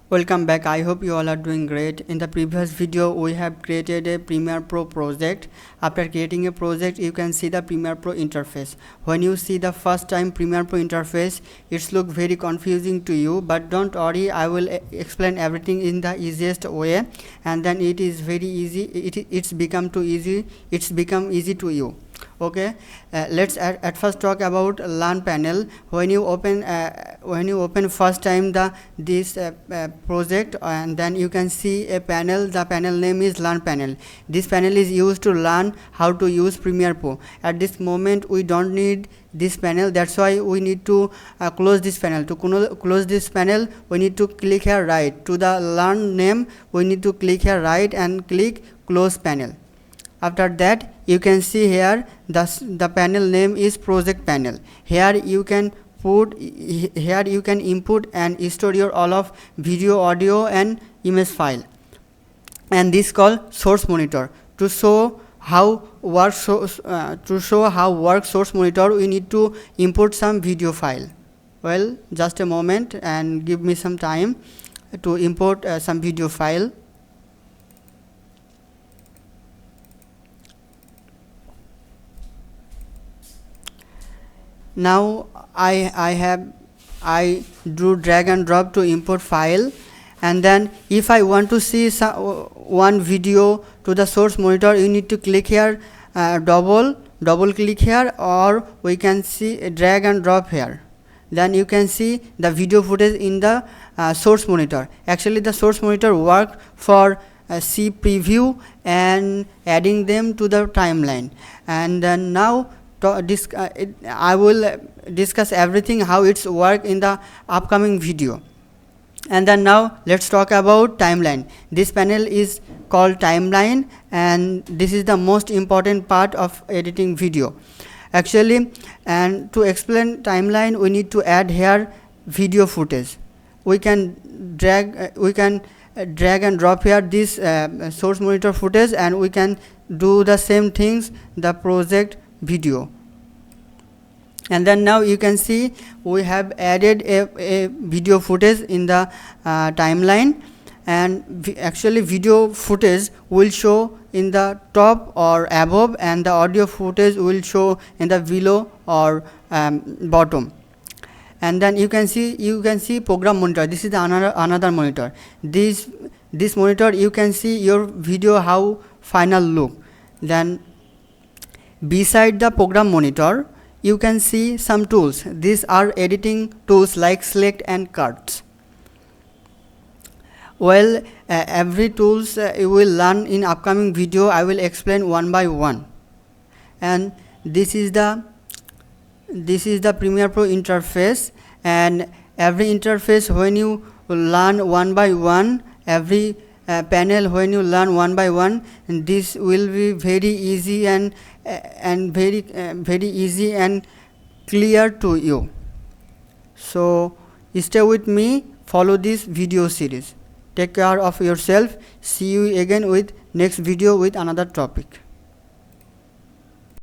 Welcome back. I hope you all are doing great. In the previous video we have created a Premiere Pro project. After creating a project you can see the Premiere Pro interface. When you see the first time Premiere Pro interface, it's look very confusing to you, but don't worry, I will explain everything in the easiest way, and then it is very easy. It's become easy to you. Okay, let's at first talk about Learn panel. When you open first time this project, and then you can see a panel. The panel name is Learn panel. This panel is used to learn how to use Premiere Pro. At this moment we don't need this panel, that's why we need to close this panel. To close this panel we need to click here right. To the Learn name we need to click here right and click Close panel. After that you can see here the panel name is Project panel. Here you can input and store your all of video, audio and image file, and this called Source Monitor. To show how work source monitor, we need to import some video file. Well, just a moment and give me some time to import some video file. Now I do drag and drop to import file, and then if I want to see one video to the source monitor, you need to click here, double click here, or we can see drag and drop here. Then you can see the video footage in the source monitor. Actually the source monitor work for see preview and adding them to the timeline, and then now I will discuss everything how it's work in the upcoming video. And then now let's talk about timeline. This panel is called timeline, and this is the most important part of editing video actually. And to explain timeline we need to add here video footage. We can drag and drop here this source monitor footage, and we can do the same things the project video. And then now you can see we have added a video footage in the timeline, and actually video footage will show in the top or above, and the audio footage will show in the below or bottom. And then you can see program monitor. This is another monitor. This monitor you can see your video how final look. Then beside the program monitor you can see some tools. These are editing tools like select and cuts. Well, every tools you will learn in upcoming video. I will explain one by one. And this is the Premiere Pro interface, and every interface when you learn one by one, every panel when you learn one by one, and this will be very easy and very easy and clear to you. So stay with me, follow this video series. Take care of yourself. See you again with next video with another topic.